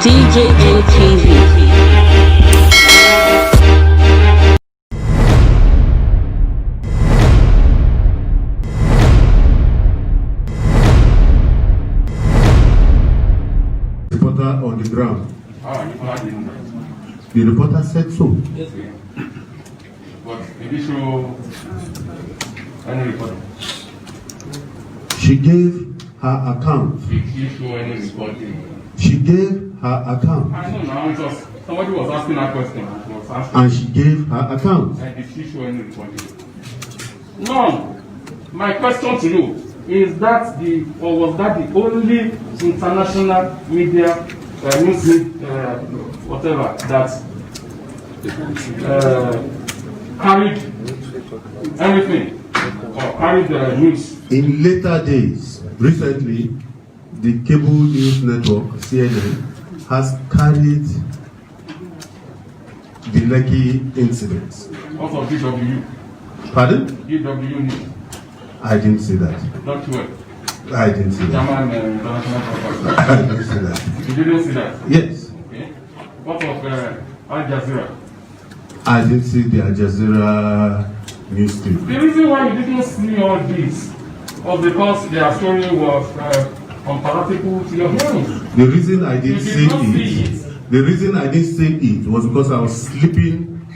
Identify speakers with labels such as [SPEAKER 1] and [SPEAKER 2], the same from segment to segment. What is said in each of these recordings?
[SPEAKER 1] DJA-TV.
[SPEAKER 2] Reporter on the ground. The reporter said so.
[SPEAKER 3] Yes, but did you show any report?
[SPEAKER 2] She gave her account.
[SPEAKER 3] Did you show any report?
[SPEAKER 2] She gave her account.
[SPEAKER 3] I know now, because somebody was asking that question.
[SPEAKER 2] And she gave her account.
[SPEAKER 3] And did she show any report? No. My question to you is that was that the only international media news whatever that carried everything or carried the news?
[SPEAKER 2] In later days, recently, the cable news network CNN has carried the Lekki incidents.
[SPEAKER 3] Also DW.
[SPEAKER 2] Pardon?
[SPEAKER 3] DW news.
[SPEAKER 2] I didn't see that.
[SPEAKER 3] Not well.
[SPEAKER 2] I didn't see that.
[SPEAKER 3] German international broadcaster.
[SPEAKER 2] I didn't see that.
[SPEAKER 3] You didn't see that?
[SPEAKER 2] Yes.
[SPEAKER 3] Okay. What of Al Jazeera?
[SPEAKER 2] I didn't see the Al Jazeera news clip.
[SPEAKER 3] The reason why you didn't see all this was because their story was comparable to your hearing.
[SPEAKER 2] The reason I didn't see
[SPEAKER 3] see
[SPEAKER 2] it, the reason I didn't see it was because I was sleeping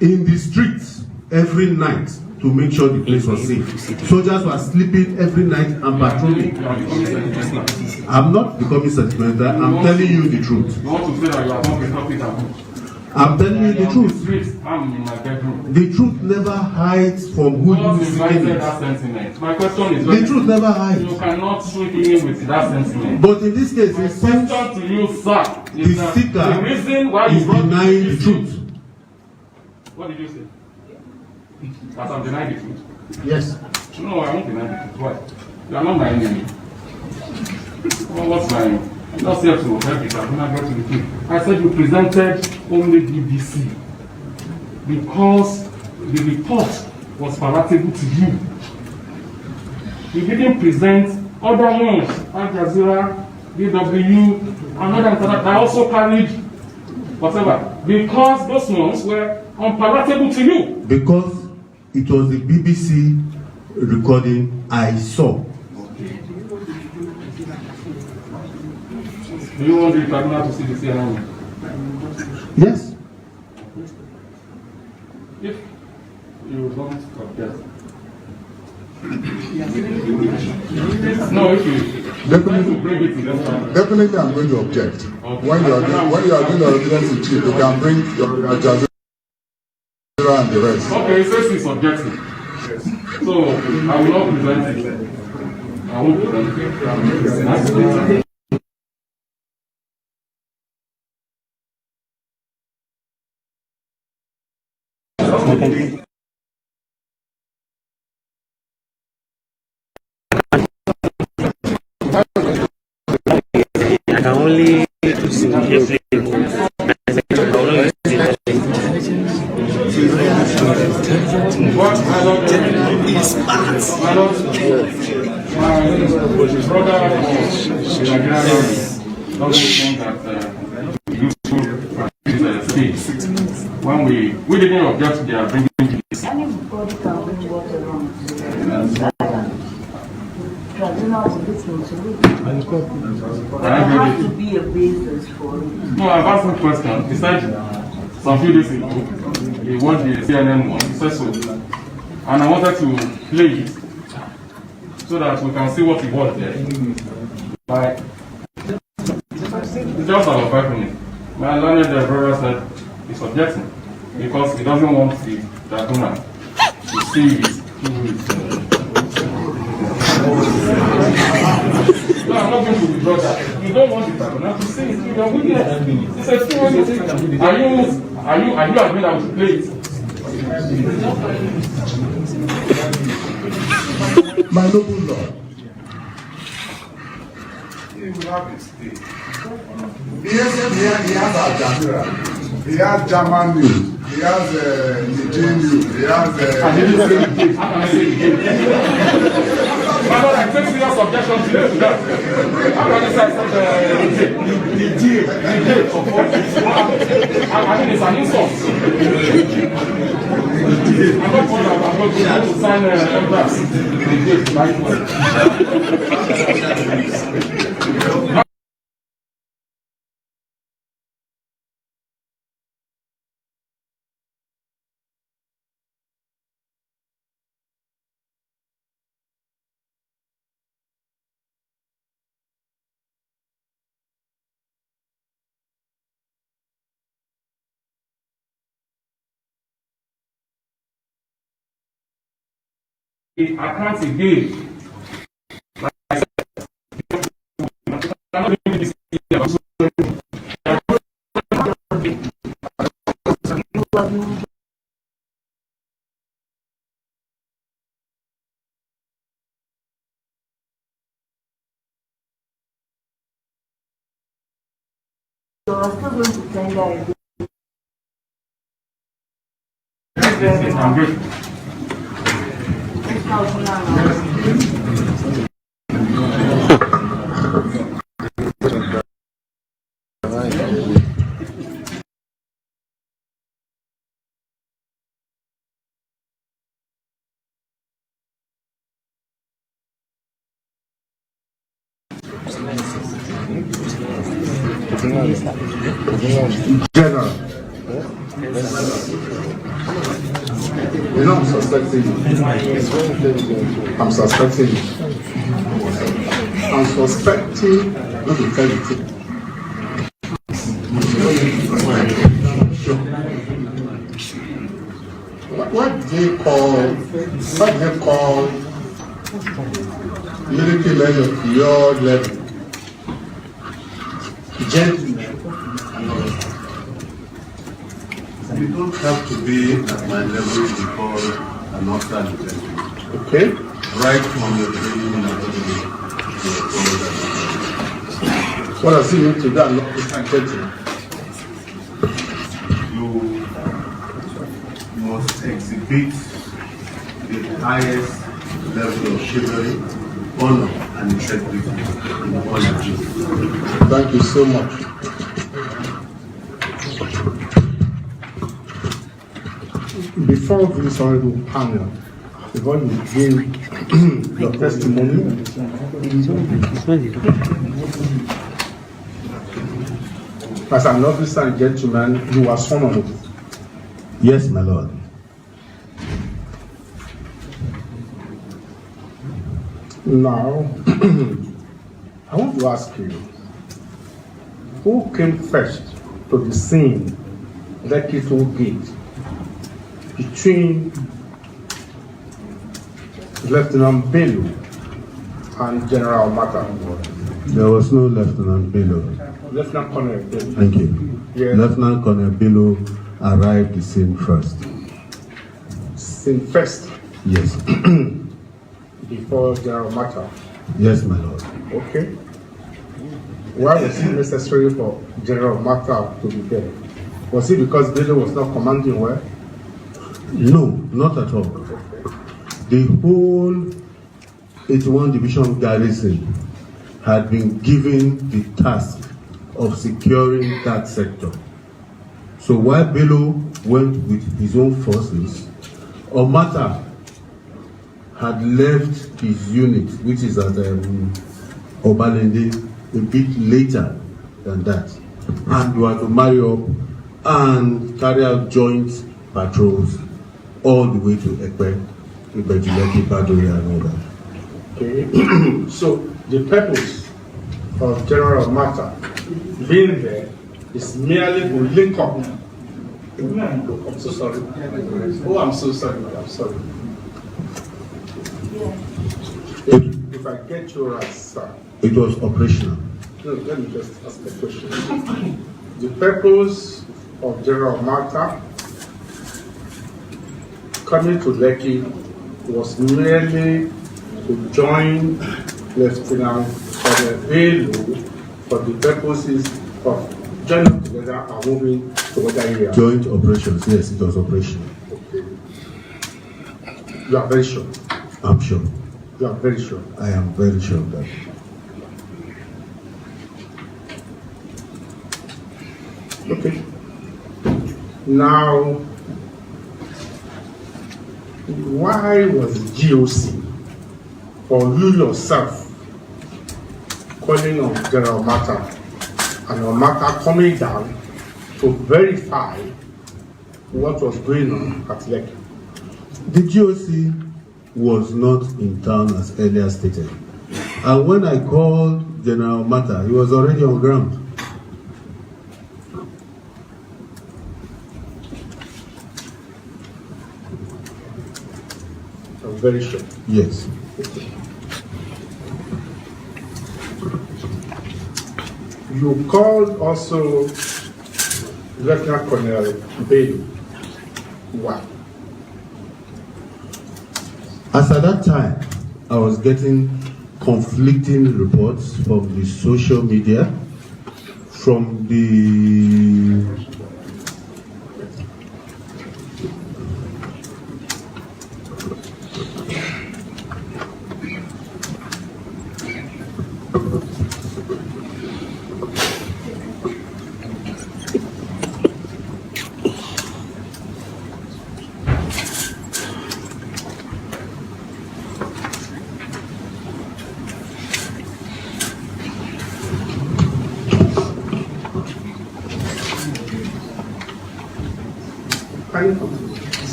[SPEAKER 2] in the streets every night to make sure the place was safe. Soldiers were sleeping every night and patrolling. I'm not becoming sentimental. I'm telling you the truth.
[SPEAKER 3] You want to say that you are not a topic at home?
[SPEAKER 2] I'm telling you the truth.
[SPEAKER 3] I'm in my bedroom.
[SPEAKER 2] The truth never hides from who you see it.
[SPEAKER 3] That sentiment. My question is,
[SPEAKER 2] the truth never hides.
[SPEAKER 3] You cannot sweep in with that sentiment.
[SPEAKER 2] But in this case,
[SPEAKER 3] my question to you, sir, is
[SPEAKER 2] the speaker
[SPEAKER 3] the reason why you
[SPEAKER 2] is denying the truth.
[SPEAKER 3] What did you say? That I'm denying the truth?
[SPEAKER 2] Yes.
[SPEAKER 3] No, I won't deny the truth. Why? You are not my enemy. Well, what's my enemy? I'm not here to help it. I'm not going to the truth. I said you presented only BBC because the report was palatable to you. You didn't present other ones, Al Jazeera, DW, and other internet that also carried whatever, because those ones were unpalatable to you.
[SPEAKER 2] Because it was the BBC recording I saw.
[SPEAKER 3] Do you want the tribunal to see the CNN?
[SPEAKER 2] Yes.
[SPEAKER 3] If you don't object. No, if you
[SPEAKER 4] Definitely,
[SPEAKER 3] bring it to them.
[SPEAKER 4] definitely I'm going to object.
[SPEAKER 3] Okay.
[SPEAKER 4] When you are doing the evidence in chief, you can bring your Al Jazeera and the rest.
[SPEAKER 3] Okay, it says it's objective. So I will not present it. I won't present it.
[SPEAKER 5] I can only see the
[SPEAKER 3] What I don't is my brother think that space. When we didn't object to their bringing this.
[SPEAKER 6] Anybody can bring water on tribunal will listen to it. There has to be a basis for it.
[SPEAKER 3] No, I've asked him a question. He said some few days ago he watched the CNN one. He said so. And I wanted to play it so that we can see what he was there. Like, it's just about 5 minutes. My learned brother said he's objecting because he doesn't want the tribunal to see it through his. No, I'm not going to withdraw that. You don't want the tribunal to see it through your witness. It's a thing. Are you agreeing that we should play it?
[SPEAKER 4] My noble Lord, he has Al Jazeera, he has German news, he has Nigerian news, he has
[SPEAKER 3] My lord, I take serious objection to that. How can you say of all this. I mean, it's an insult. I'm not going to sign a I can't again. Like I said, I'm not doing this here.
[SPEAKER 6] So I'm still going to tender again.
[SPEAKER 3] Yes, I'm good.
[SPEAKER 2] General. You know, I'm suspecting you. I'm suspecting you. I'm suspecting, not to tell you. What do they call military men of your level? Gentlemen. You don't have to be at my level to be called an officer and gentleman. Okay. Right from your beginning, what does it mean to that an officer and gentleman? You must exhibit the highest level of chivalry, honor, and integrity in all you do. Thank you so much. Before this honorable panel, before you give your testimony, as an officer and gentleman, you are sworn on oath. Yes, my lord. Now, I want to ask you, who came first to the scene, LekkiTollGate, between Lieutenant Bello and General Mata? There was no Lieutenant Bello. Lieutenant Colonel Bello. Thank you. Yes. Lieutenant Colonel Bello arrived the scene first. Scene first? Yes. Before General Mata? Yes, my lord. Okay. Why was it necessary for General Mata to be there? Was it because Bello was not commanding well? No, not at all. The whole 81 Division garrison had been given the task of securing that sector. So while Bello went with his own forces, Omata had left his unit, which is at Obalende, a bit later than that. And we had to marry up and carry out joint patrols all the way to Ekpe, Lekki, Baduri, and all that. Okay. So the purpose of General Mata being there is merely to link up. I'm so sorry. Oh, I'm so sorry. I'm sorry. If I get you right, sir. It was operational. No, let me just ask a question. The purpose of General Mata coming to Lekki was merely to join Lieutenant Colonel Bello for the purposes of joining together and moving to other areas. Joint operations, yes, it was operational. Okay. You are very sure? I'm sure. You are very sure? I am very sure of that.
[SPEAKER 1] Okay. Now, why was GOC or you yourself calling on General Matter and your matter coming down to verify what was going on at Lekki?
[SPEAKER 2] The GOC was not in town as earlier stated. And when I called General Matter, he was already on ground.
[SPEAKER 1] I'm very sure.
[SPEAKER 2] Yes.
[SPEAKER 1] You called also Lieutenant Colonel Bailey. Why?
[SPEAKER 2] As at that time, I was getting conflicting reports from the social media, from the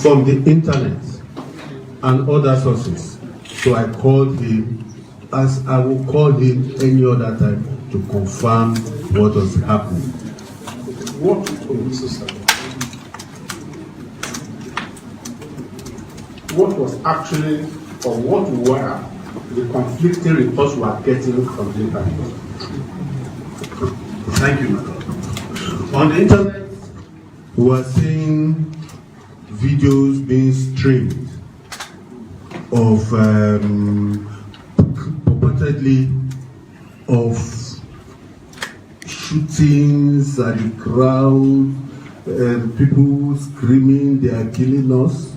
[SPEAKER 2] from the internet and other sources. So I called him, as I will call him any other time, to confirm what was happening.
[SPEAKER 1] What was actually, or what were the conflicting reports we are getting from the internet?
[SPEAKER 2] Thank you, madam. On the internet, we were seeing videos being streamed of purportedly of shootings at the crowd, people screaming they are killing us.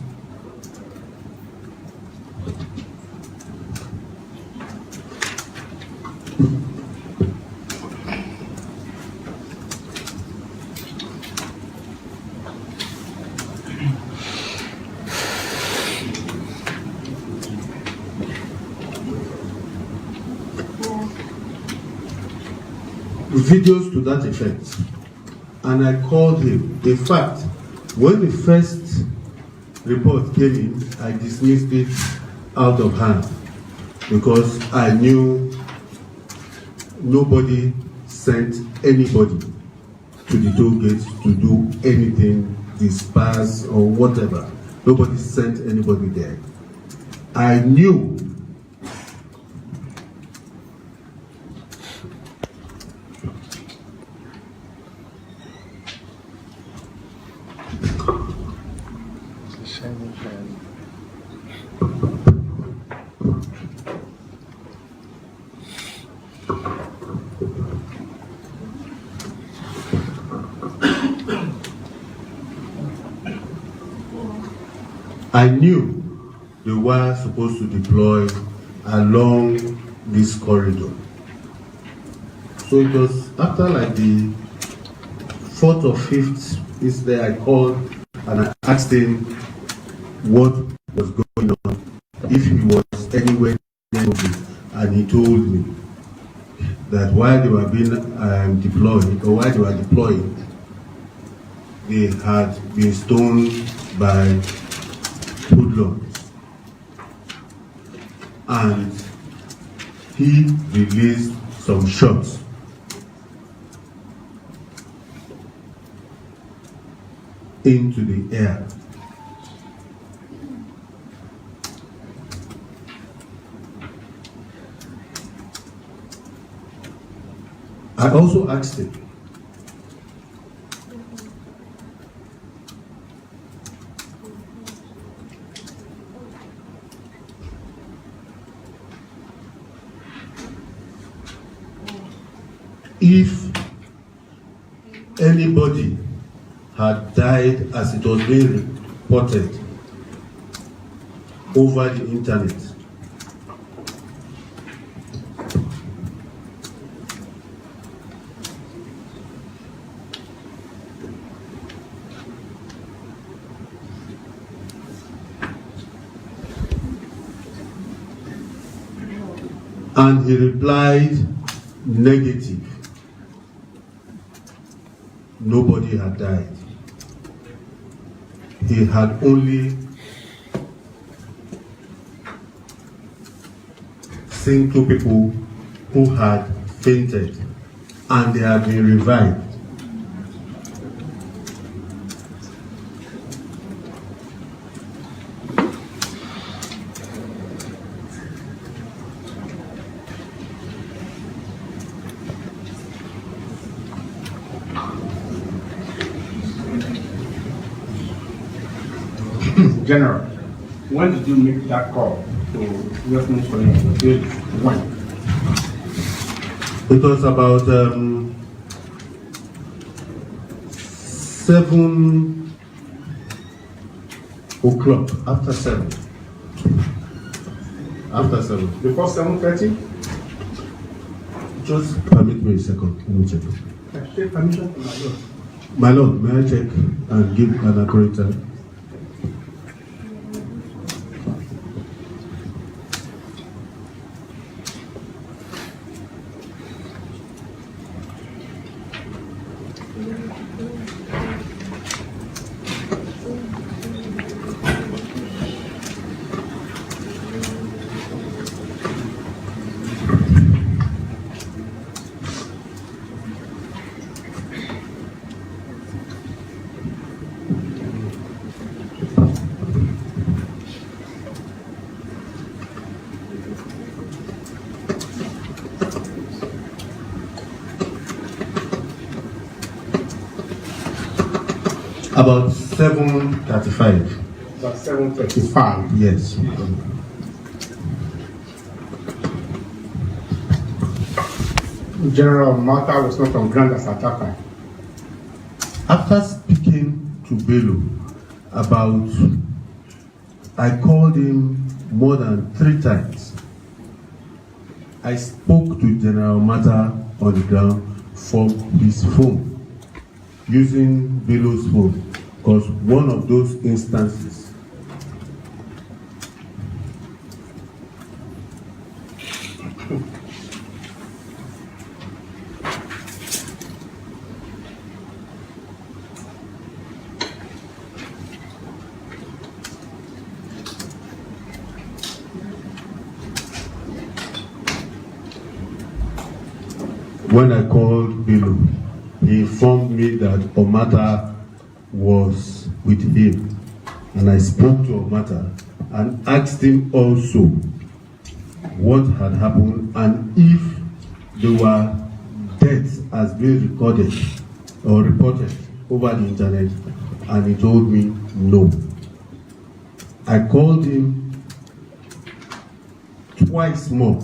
[SPEAKER 2] Videos to that effect, and I called him. In fact, when the first report came in, I dismissed it out of hand because I knew nobody sent anybody to the toll gate to do anything, disperse or whatever. Nobody sent anybody there. I knew they were supposed to deploy along this corridor. So it was after like the 4th or 5th is there I called and I asked him what was going on, if he was anywhere near me, and he told me that while they were being deployed, or while they were deploying, they had been stoned by hoodlums, and he released some shots into the air. I also asked him, if anybody had died as it was being reported over the internet. And he replied negative. Nobody had died. He had only seen 2 people who had fainted and they had been revived.
[SPEAKER 1] General, when did you make that call to reference for you? When?
[SPEAKER 2] It was about 7 o'clock, after 7. After 7.
[SPEAKER 1] Before 7:30?
[SPEAKER 2] Just permit me a second. Let me check.
[SPEAKER 1] I take permission from my lord.
[SPEAKER 2] My lord, may I check and give an accurate time? About 7:35.
[SPEAKER 1] About 7:35.
[SPEAKER 2] Yes.
[SPEAKER 1] General Mata was not on ground as attacker.
[SPEAKER 2] After speaking to Bello about, I called him more than 3 times. I spoke to General Mata on the ground from his phone, using Bello's phone, because one of those instances when I called Bello, he informed me that Omata was with him, and I spoke to Omata and asked him also what had happened and if there were deaths as being recorded or reported over the internet, and he told me no. I called him twice more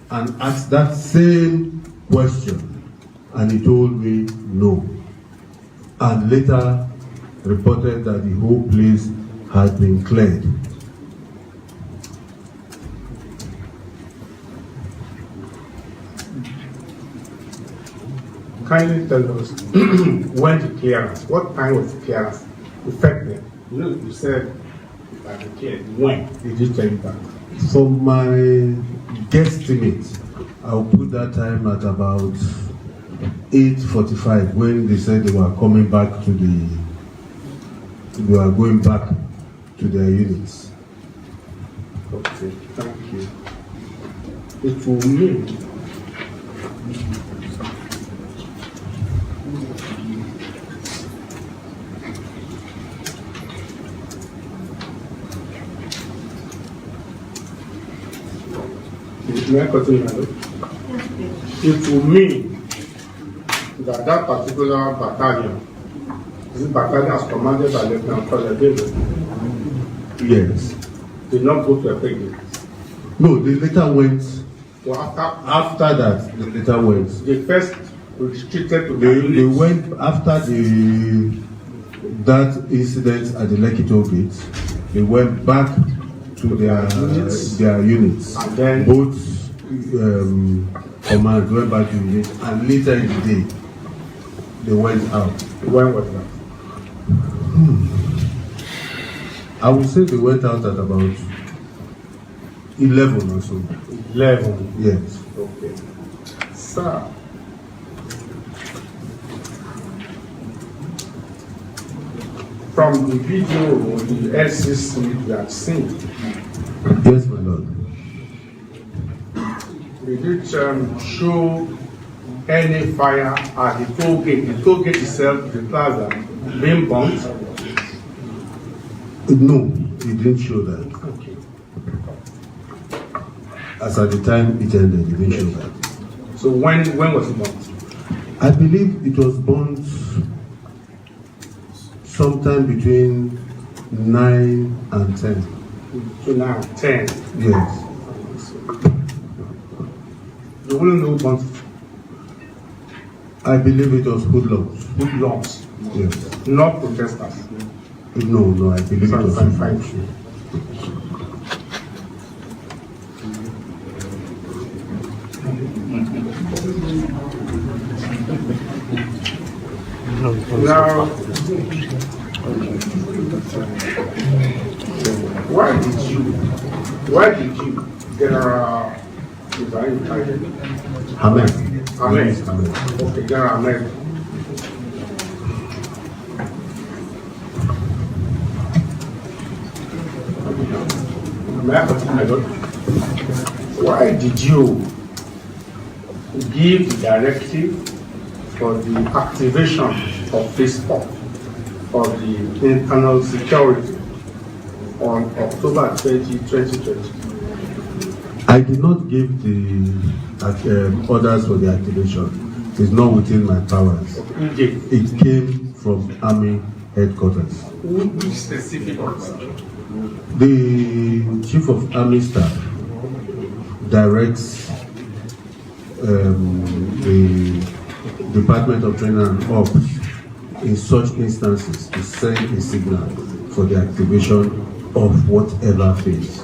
[SPEAKER 2] and asked that same question, and he told me no, and later reported that the whole place had been cleared.
[SPEAKER 1] Kindly tell us when the clearance, what time was the clearance effective? You said that the clearance, when did you tell you that?
[SPEAKER 2] From my guesstimate, I'll put that time at about 8:45 when they said they were coming back to they were going back to their units.
[SPEAKER 1] Okay, thank you. It will mean may I continue, madam? It will mean that that particular battalion, this battalion as commanded by Lieutenant Colonel David,
[SPEAKER 2] Yes.
[SPEAKER 1] did not go to a picnic.
[SPEAKER 2] No, they later went.
[SPEAKER 1] So
[SPEAKER 2] After that, they later went.
[SPEAKER 1] they first retreated to
[SPEAKER 2] They went after that incident at the LekkiTollGate. They went back to their units.
[SPEAKER 1] And then
[SPEAKER 2] both commands went back to the units, and later in the day they went out.
[SPEAKER 1] when was that?
[SPEAKER 2] I would say they went out at about 11 or so.
[SPEAKER 1] 11.
[SPEAKER 2] Yes.
[SPEAKER 1] Okay. Sir, from the video, the LCC we have seen,
[SPEAKER 2] Yes, my lord.
[SPEAKER 1] did it show any fire at the toll gate? The toll gate itself, the plaza, being burnt?
[SPEAKER 2] No, it didn't show that.
[SPEAKER 1] Okay.
[SPEAKER 2] As at the time it ended, it didn't show that.
[SPEAKER 1] So when was it burnt?
[SPEAKER 2] I believe it was burnt sometime between 9 and 10.
[SPEAKER 1] So now 10.
[SPEAKER 2] Yes.
[SPEAKER 1] You wouldn't know burnt
[SPEAKER 2] I believe it was hoodlums.
[SPEAKER 1] hoodlums,
[SPEAKER 2] Yes.
[SPEAKER 1] not protesters.
[SPEAKER 2] No, I believe it was
[SPEAKER 1] Fine.
[SPEAKER 2] hoodlums.
[SPEAKER 1] Now, why did you, General Ibrahim
[SPEAKER 2] Ahmed.
[SPEAKER 1] Ahmed, okay, General Ahmed, may I continue, my lord? Why did you give the directive for the activation of phase 4 for the internal security on October 20, 2020?
[SPEAKER 2] I did not give the orders for the activation. It's not within my powers.
[SPEAKER 1] You gave.
[SPEAKER 2] It came from Army headquarters.
[SPEAKER 1] Which specific officer?
[SPEAKER 2] The Chief of Army Staff directs the Department of Training and Ops in such instances to send a signal for the activation of whatever phase.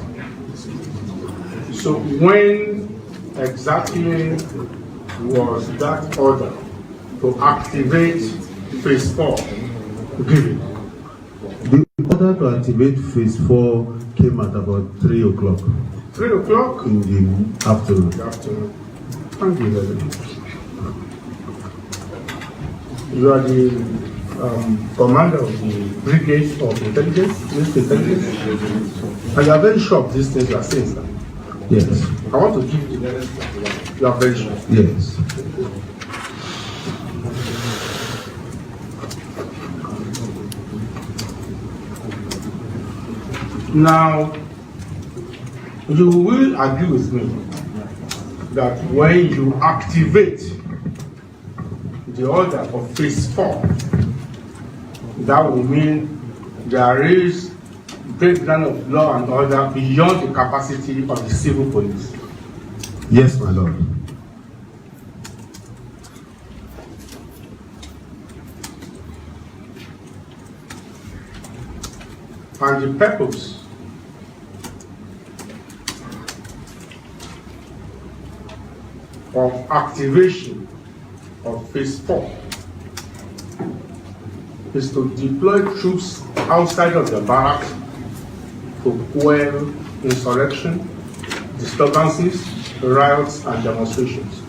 [SPEAKER 1] So when exactly was that order to activate phase 4 given?
[SPEAKER 2] The order to activate phase 4 came at about 3 o'clock
[SPEAKER 1] 3 o'clock
[SPEAKER 2] in the afternoon.
[SPEAKER 1] in the afternoon. Thank you very much. You are the commander of the brigade of intelligence, ministry of intelligence, and you are very sure of these things you are saying, sir.
[SPEAKER 2] Yes.
[SPEAKER 1] I want to give you are very sure.
[SPEAKER 2] Yes.
[SPEAKER 1] Now, you will agree with me that when you activate the order of phase 4, that will mean there is breakdown of law and order beyond the capacity of the civil police.
[SPEAKER 2] Yes, my lord.
[SPEAKER 1] And the purpose of activation of phase 4 is to deploy troops outside of the barracks to quell insurrection, disturbances, riots, and demonstrations.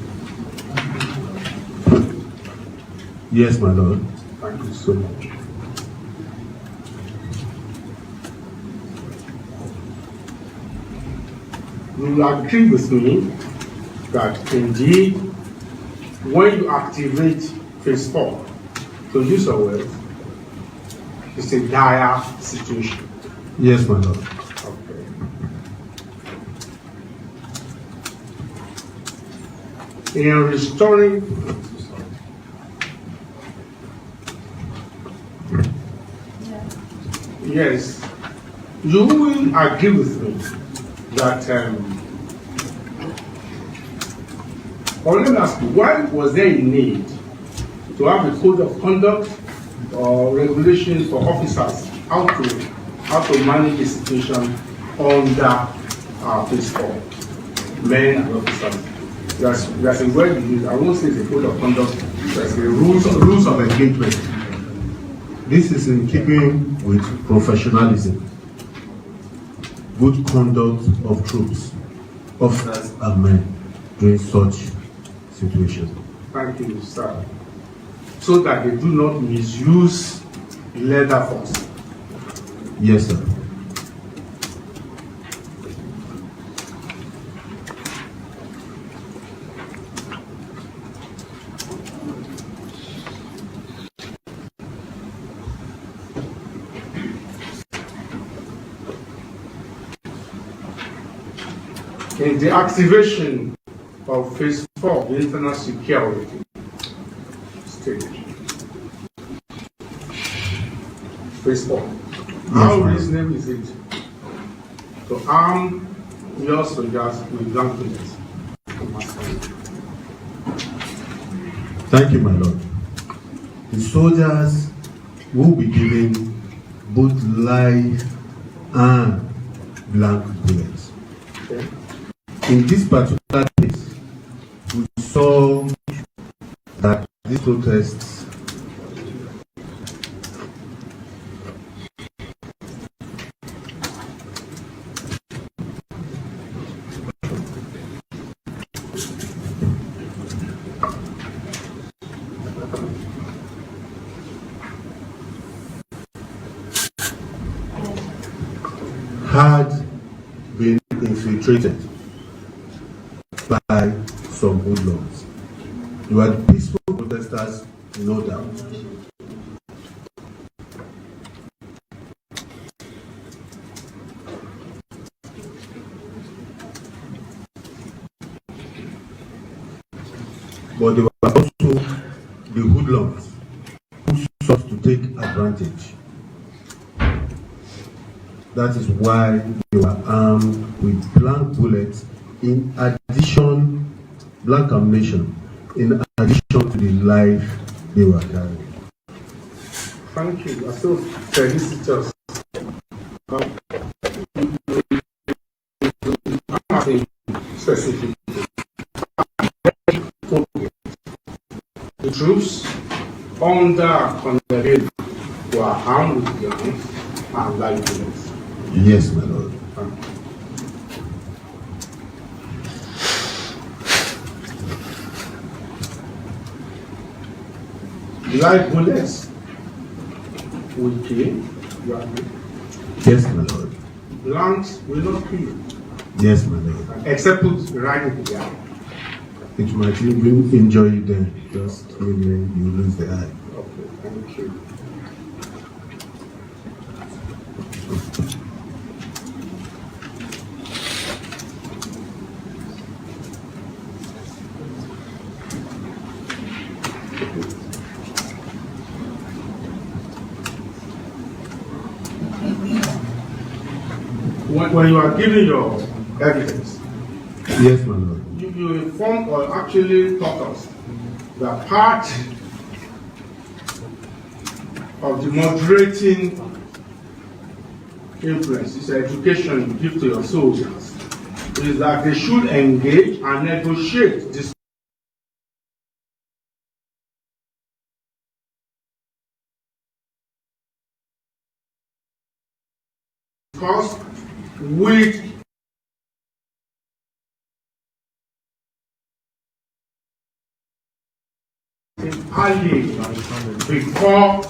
[SPEAKER 2] Yes, my lord.
[SPEAKER 1] Thank you so much. You will agree with me that indeed, when you activate phase 4, to use your word, it's a dire situation.
[SPEAKER 2] Yes, my lord.
[SPEAKER 1] Okay. In restoring yes, you will agree with me that or let me ask you, why was there a need to have a code of conduct or regulations for officers how to manage the situation under phase 4, men and officers? There's a word you use, I won't say it's a code of conduct, there's a rules of engagement.
[SPEAKER 2] This is in keeping with professionalism. good conduct of troops, officers and men during such situations.
[SPEAKER 1] Thank you, sir. So that they do not misuse leather force.
[SPEAKER 2] Yes, sir.
[SPEAKER 1] In the activation of phase 4 of the internal security stage, phase 4, how reasonable is it to arm your soldiers with gun bullets?
[SPEAKER 2] Thank you, my lord. The soldiers will be given both live and blank bullets.
[SPEAKER 1] Okay.
[SPEAKER 2] In this particular case, we saw that these protests had been infiltrated by some hoodlums. They were peaceful protesters, no doubt. But they were also the hoodlums who sought to take advantage. That is why they were armed with blank bullets in addition, blank ammunition, in addition to the life they were carrying.
[SPEAKER 1] Thank you. I still felicitous. Specific. The troops under Condemned were armed with guns and live bullets.
[SPEAKER 2] Yes, my lord.
[SPEAKER 1] Live bullets will kill, you agree?
[SPEAKER 2] Yes, my lord.
[SPEAKER 1] Blanks will not kill,
[SPEAKER 2] Yes, my lord.
[SPEAKER 1] except put right in the eye.
[SPEAKER 2] It might even injure you then, just maybe you lose the eye.
[SPEAKER 1] Okay, thank you. When you are giving your evidence,
[SPEAKER 2] Yes, my lord.
[SPEAKER 1] you inform or actually taught us that part of the moderating influence is education you give to your soldiers is that they should engage and negotiate this. Because with ally before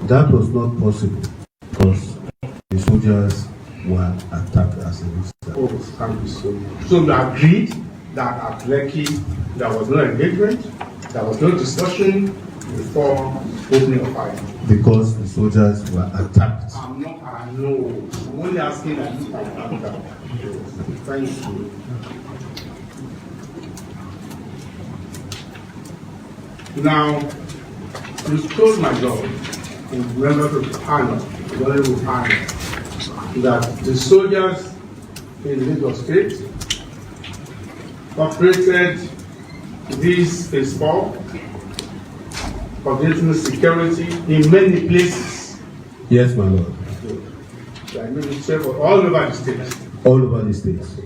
[SPEAKER 2] That was not possible because the soldiers were attacked as a result.
[SPEAKER 1] oh, thank you so much. So we agreed that at Lekki there was no engagement, there was no discussion before opening of fire.
[SPEAKER 2] Because the soldiers were attacked.
[SPEAKER 1] I'm not, I know. I'm only asking that you can answer. Thank you. Now, you told my God, and remember the panel, the honorable panel, that the soldiers in Lagos State operated this phase 4 of national security in many places.
[SPEAKER 2] Yes, my lord.
[SPEAKER 1] Like maybe all over the state.
[SPEAKER 2] All over the states.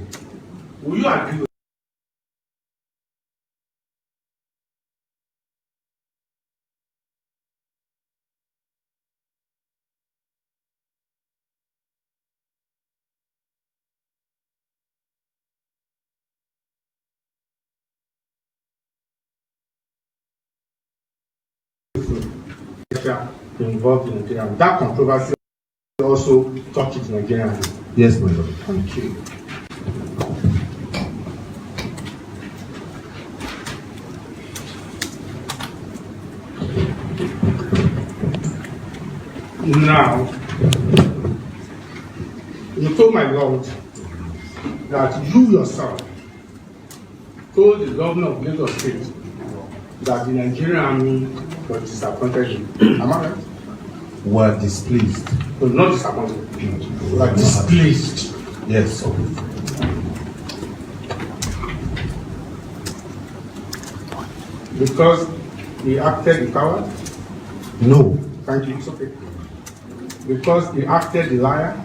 [SPEAKER 1] Will you agree controversial involved in Nigeria. That controversy also touches Nigeria.
[SPEAKER 2] Yes, my lord.
[SPEAKER 1] Thank you. Now, you told my lord that you yourself told the governor of Lagos State that the Nigerian army was disappointed in. Am I right?
[SPEAKER 2] Were displeased.
[SPEAKER 1] No, not disappointed. But displeased.
[SPEAKER 2] Yes.
[SPEAKER 1] Because he acted the coward?
[SPEAKER 2] No.
[SPEAKER 1] Thank you. It's okay. Because he acted the liar?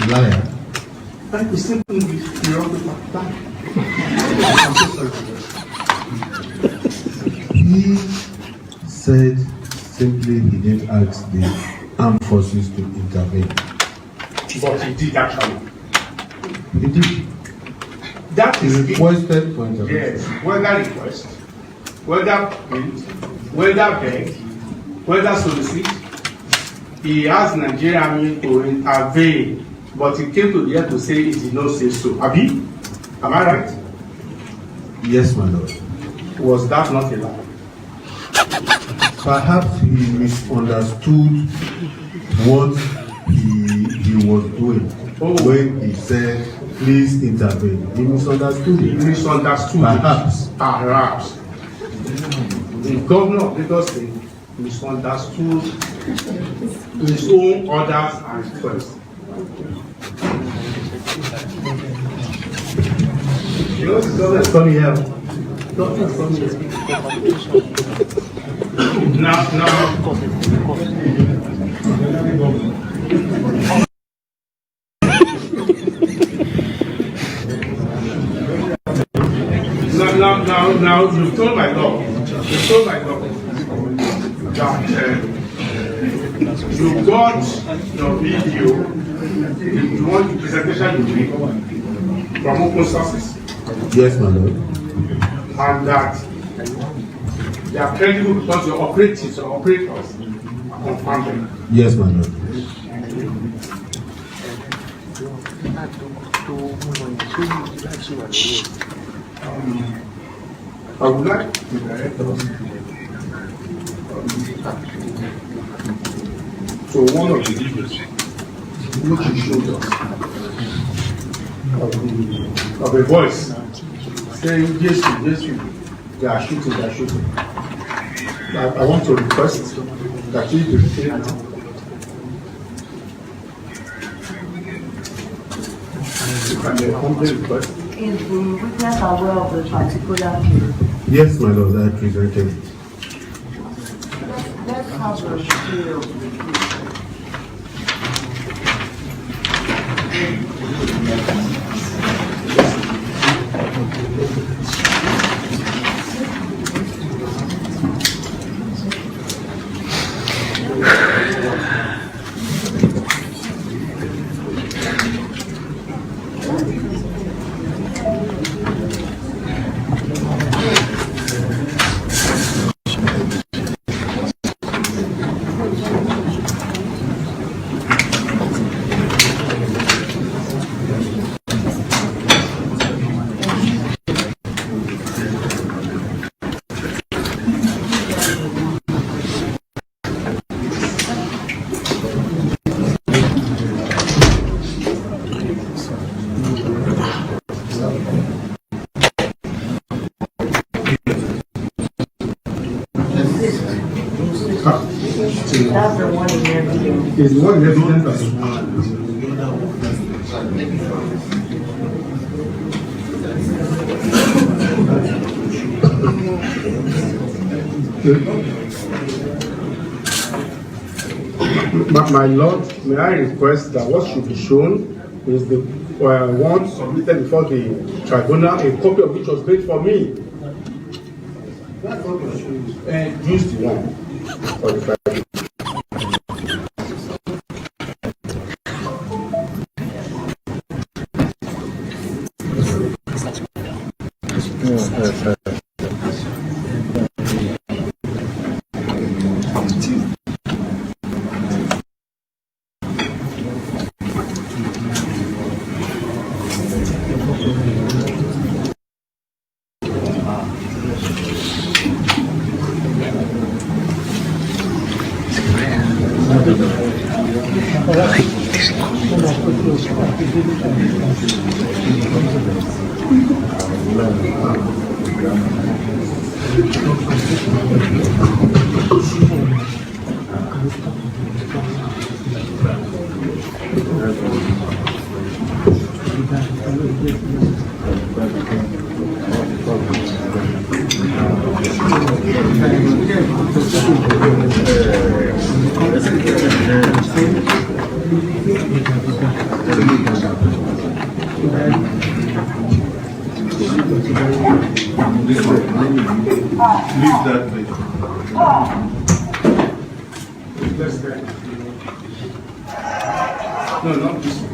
[SPEAKER 2] Liar.
[SPEAKER 1] Thank you. Simple English. You're on the back.
[SPEAKER 2] He said simply he didn't ask the armed forces to intervene.
[SPEAKER 1] But he did actually.
[SPEAKER 2] He did.
[SPEAKER 1] That
[SPEAKER 2] He
[SPEAKER 1] is
[SPEAKER 2] requested for intervention.
[SPEAKER 1] yes, whether request, whether print, whether beg, whether solicit, he asked Nigerian army to intervene, but he came to the end to say he did not say so. Abi, am I right?
[SPEAKER 2] Yes, my lord.
[SPEAKER 1] Was that not a lie?
[SPEAKER 2] Perhaps he misunderstood what he was doing when he said, please intervene. He misunderstood
[SPEAKER 1] He
[SPEAKER 2] it.
[SPEAKER 1] misunderstood.
[SPEAKER 2] Perhaps.
[SPEAKER 1] Perhaps. The governor of Lagos State misunderstood his own orders and requests. You know, the governor is coming here. Governor is coming here. Now. Now, you've told my law that you got your video, you want the presentation you make from open sources,
[SPEAKER 2] Yes, my lord.
[SPEAKER 1] and that they are credible because your operators are confirmed.
[SPEAKER 2] Yes, my lord.
[SPEAKER 1] I would like to direct us to one of the videos which you showed us of a voice saying, yes, they are shooting. I want to request that you be retained. You can humbly request.
[SPEAKER 6] Is the witness aware of the particular case?
[SPEAKER 2] Yes, my lord, I presented it.
[SPEAKER 6] Let's have a review of the That's the one in evidence.
[SPEAKER 1] Is what evidence as my lord, may I request that what should be shown is the one submitted before the tribunal, a copy of which was made for me. That's what we should use the one for the tribunal.
[SPEAKER 2] Leave that place.
[SPEAKER 1] No, not this one.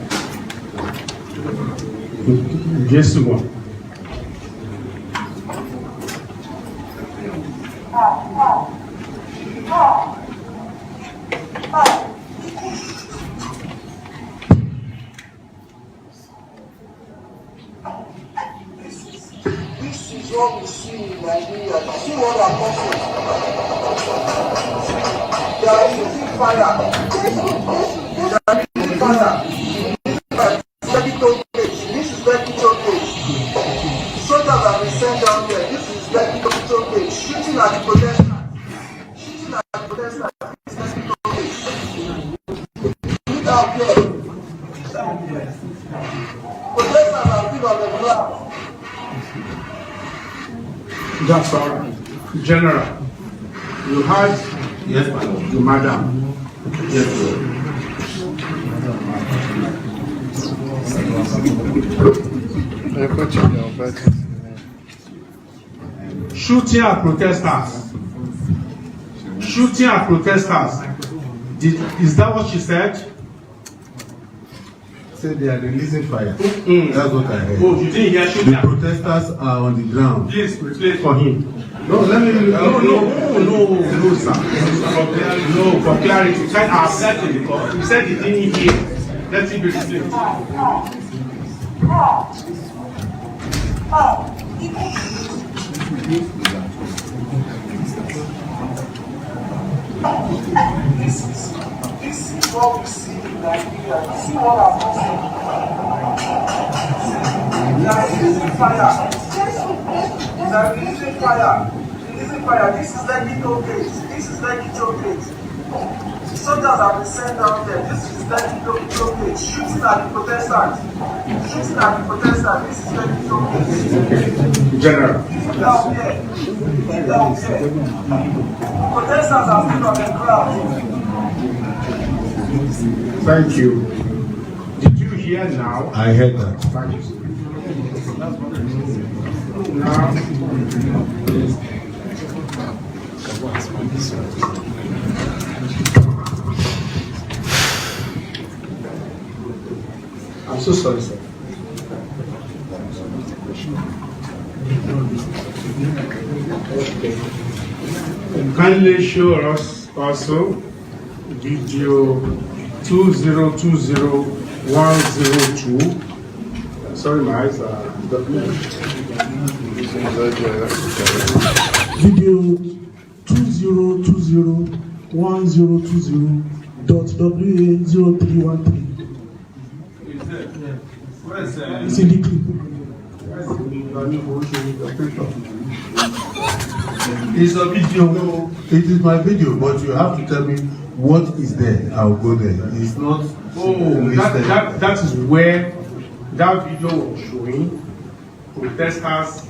[SPEAKER 1] Just one.
[SPEAKER 7] This is what we see in Nigeria. See what I'm They are using fire. They are using fire. This is LekkiTollGate. Soldiers have been sent down there. This is LekkiTollGate. Shooting at the protesters. Shooting at the protesters. This is LekkiTollGate. Look out there. Protesters are still on the ground.
[SPEAKER 1] That's all right. General, you had
[SPEAKER 2] Yes, my lord.
[SPEAKER 1] the madam.
[SPEAKER 2] Yes, sir.
[SPEAKER 1] Shooting at protesters. Shooting at protesters. Is that what she said?
[SPEAKER 2] Say they are releasing fire.
[SPEAKER 1] Mm.
[SPEAKER 2] That's what I heard.
[SPEAKER 1] Oh, you didn't hear shooting
[SPEAKER 2] The
[SPEAKER 1] at
[SPEAKER 2] protesters are on the ground.
[SPEAKER 1] Please replace for him.
[SPEAKER 2] No, let me.
[SPEAKER 1] No, sir. For clarity. I have said it before. You said you didn't hear. Let it be replaced.
[SPEAKER 7] This is what we see in Nigeria. See what I'm saying. They are using fire. They are using fire. Using fire. This is LekkiTollGate. This is LekkiTollGate. Soldiers have been sent down there. This is LekkiTollGate. Shooting at the protesters. Shooting at the protesters. This is LekkiTollGate.
[SPEAKER 1] General.
[SPEAKER 7] Down there. Down there. Protesters are still on the ground.
[SPEAKER 1] Thank you. Did you hear now?
[SPEAKER 2] I heard that.
[SPEAKER 1] Thank you. Now, I'm so sorry, sir. Okay. Kindly show us also video 2020102. Sorry, my eyes are.
[SPEAKER 8] Video 20201020.WA0313. It's in the clip.
[SPEAKER 2] It's a video. No, it is my video, but you have to tell me what is there. I'll go there. It's not.
[SPEAKER 1] That is where that video was showing protesters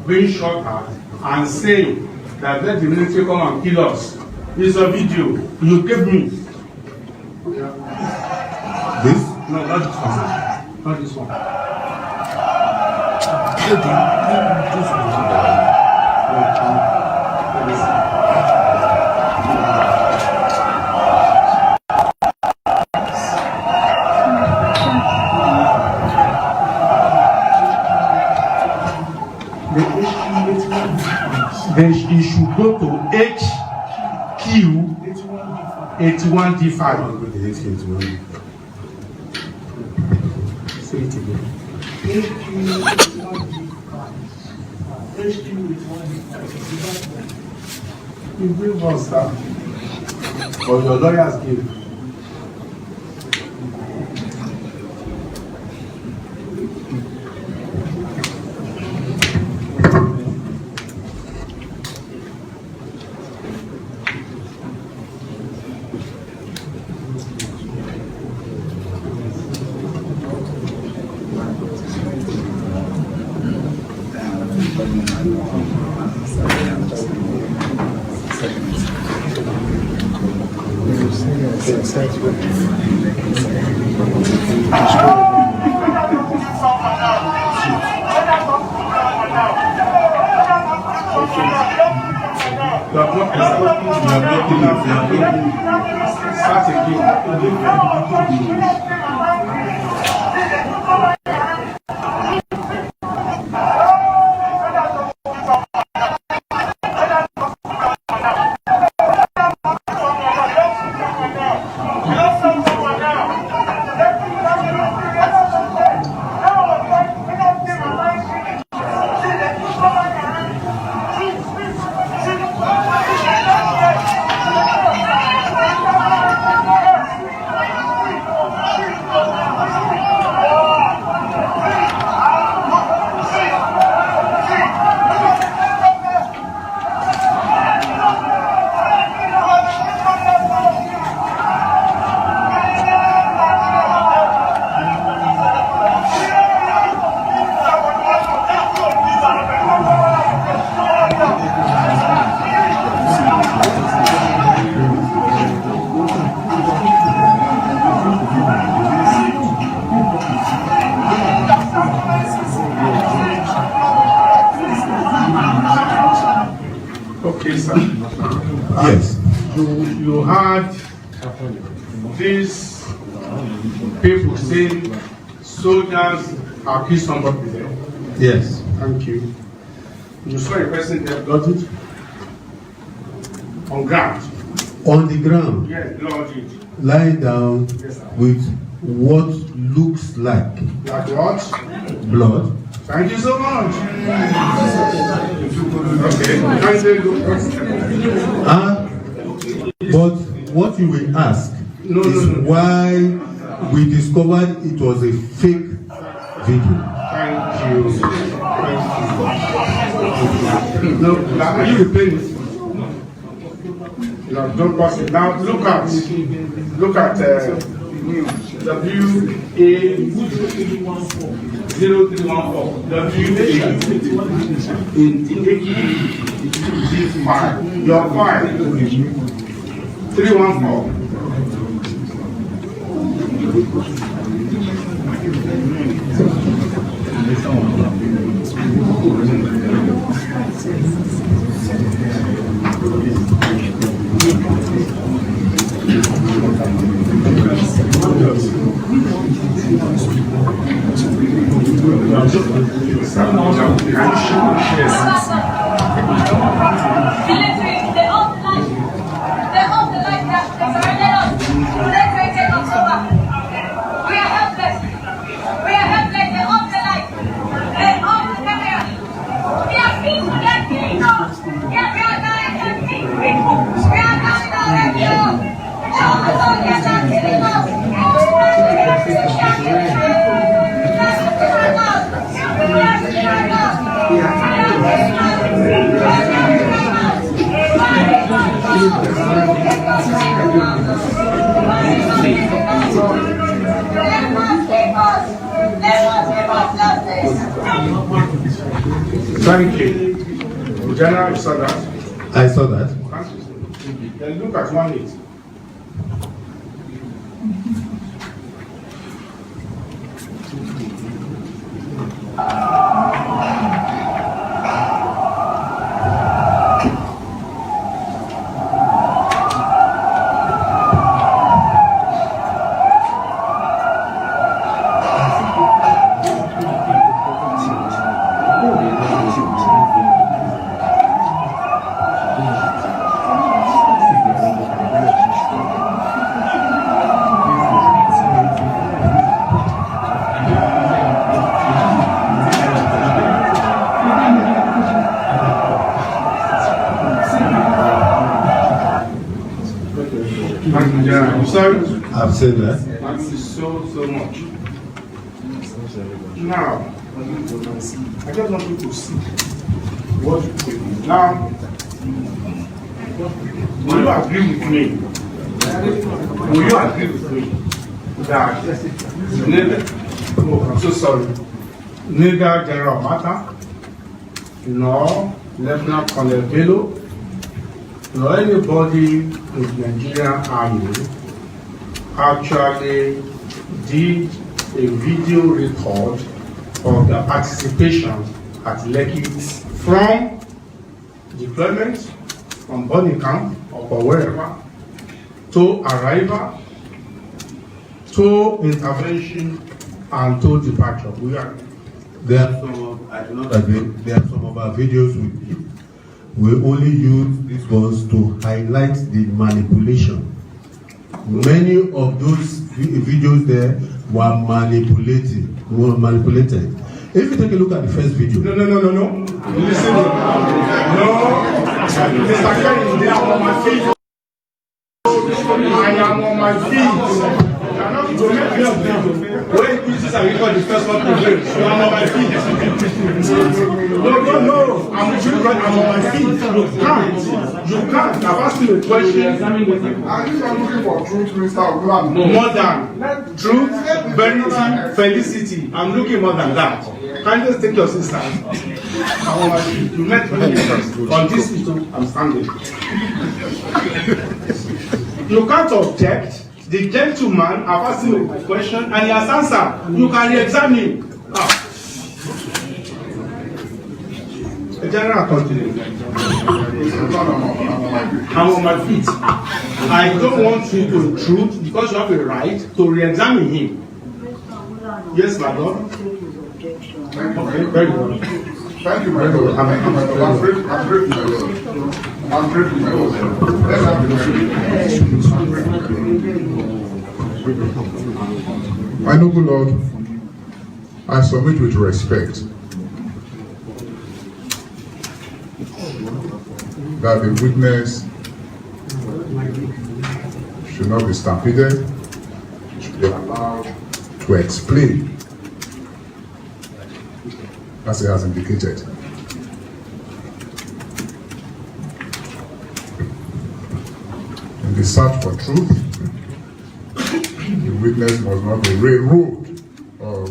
[SPEAKER 1] being shot at and saying that let the military come and kill us. It's a video you gave me.
[SPEAKER 2] This?
[SPEAKER 1] No, not this one. Not this one. 81 D5.
[SPEAKER 2] Say it again.
[SPEAKER 1] You give us that. Or your lawyers give. Okay, sir.
[SPEAKER 2] Yes.
[SPEAKER 1] You had these people saying soldiers have killed somebody there.
[SPEAKER 2] Yes.
[SPEAKER 1] Thank you. You saw a person there, got it? On ground.
[SPEAKER 2] On the ground,
[SPEAKER 1] Yes, Lord did.
[SPEAKER 2] lying down
[SPEAKER 1] Yes, sir.
[SPEAKER 2] with what looks like
[SPEAKER 1] Like what?
[SPEAKER 2] blood.
[SPEAKER 1] Thank you so much. Okay. Can you go first?
[SPEAKER 2] But what you will ask
[SPEAKER 1] No,
[SPEAKER 2] is
[SPEAKER 1] no, no.
[SPEAKER 2] why we discovered it was a fake video.
[SPEAKER 1] Thank you. Thank you. No, now, are you replaying it? No, don't pass it. Now look at WA0314. WA your file 314. Thank you. General, you saw that?
[SPEAKER 2] I saw that.
[SPEAKER 1] Then look at 1-8.
[SPEAKER 2] I've said that.
[SPEAKER 1] Thank you so much. Now, I just want you to see what you do. Now, will you agree with me? Will you agree with me that I'm so sorry, neither General Mata nor Lieutenant Colonel Bello nor anybody in the Nigerian Army actually did a video record of their participation at Lekki from deployment, from boarding camp or wherever, to arrival, to intervention, and to departure.
[SPEAKER 2] There are some, I do not agree, there are some of our videos we only use these ones to highlight the manipulation. Many of those videos there were manipulated. If you take a look at the first video.
[SPEAKER 1] No. Listen. No. Mr. Kerry, I am on my feet. I am on my feet. When pieces are recorded, the first one to break. So I'm on my feet. No. I'm on my feet. You can't. I've asked you a question.
[SPEAKER 4] Are you not looking for truth, Mr. Osinbajo?
[SPEAKER 1] More than truth, verity, felicity. I'm looking more than that. Can you just take your sister? I'm on my feet. You met me on this issue. I'm standing. You can't object. The gentleman, I've asked him a question and he has answered. You can re-examine. The general continues. I'm on my feet. I don't want you to intrude because you have a right to re-examine him. Yes, my lord. Okay, very well.
[SPEAKER 4] Thank you, my lord. I'm grateful, my lord. I'm grateful, my lord. Let's have the my noble Lord, I submit with respect that the witness should not be stampeded, should be allowed to explain as he has indicated. In the search for truth, the witness must not be railroaded or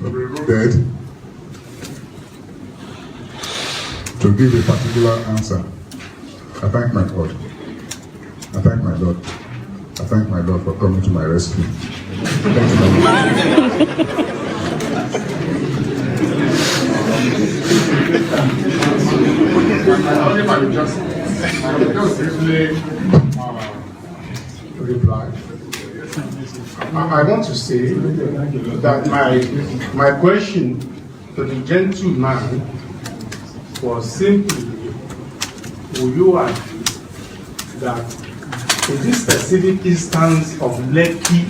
[SPEAKER 4] railroaded to give a particular answer. I thank my God. I thank my Lord. I thank my Lord for coming to my rescue. Thank you, my
[SPEAKER 1] Reply. I want to say that my question to the gentleman was simply, will you agree that in this specific instance of Lekki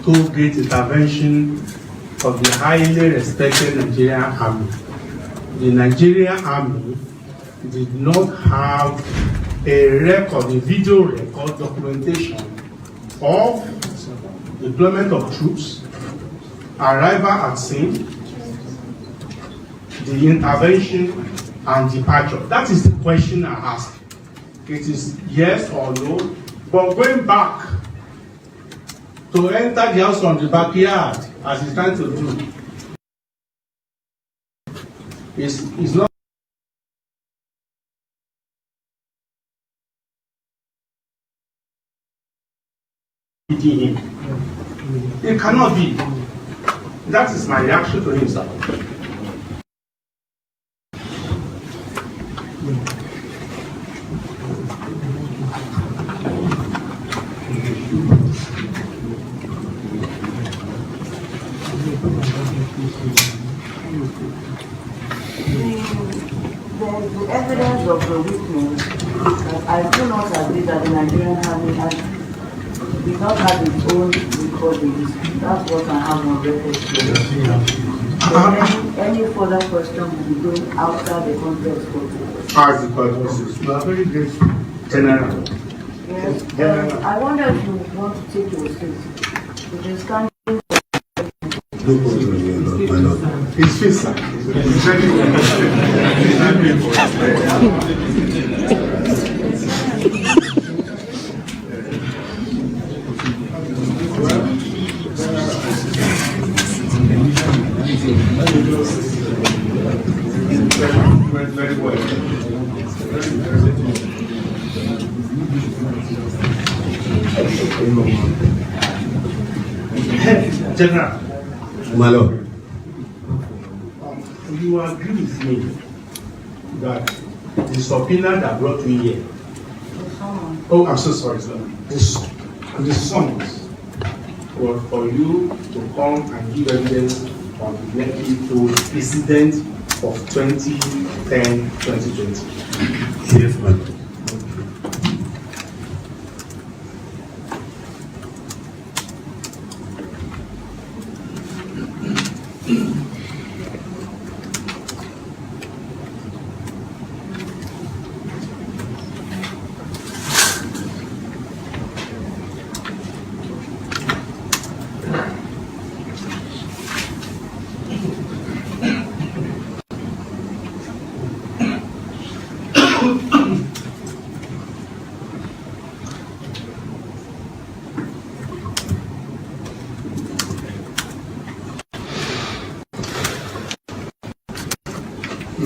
[SPEAKER 1] toll gate intervention of the highly respected Nigerian Army, the Nigerian Army did not have a record, a video record documentation of deployment of troops, arrival at scene, the intervention and departure. That is the question I asked. It is yes or no, but going back to enter the house from the backyard as he's trying to do is not him. It cannot be. That is my reaction to him, sir.
[SPEAKER 6] The evidence of the witness, I do not agree that the Nigerian Army did not have its own recordings. That's what I have on record. Any further question will be going outside the context of the
[SPEAKER 1] as the purposes. You are very grateful, General.
[SPEAKER 6] Yes.
[SPEAKER 1] General.
[SPEAKER 6] I wonder if you want to take your seat. It is kind
[SPEAKER 2] No problem, my lord.
[SPEAKER 1] His face, sir. He's very very well. General,
[SPEAKER 2] My lord.
[SPEAKER 1] you agree with me that the subpoena that brought you here, oh, I'm so sorry, sir. The summons was for you to come and give evidence on the Lekki toll incident of 2010-2020.
[SPEAKER 2] Yes, my lord.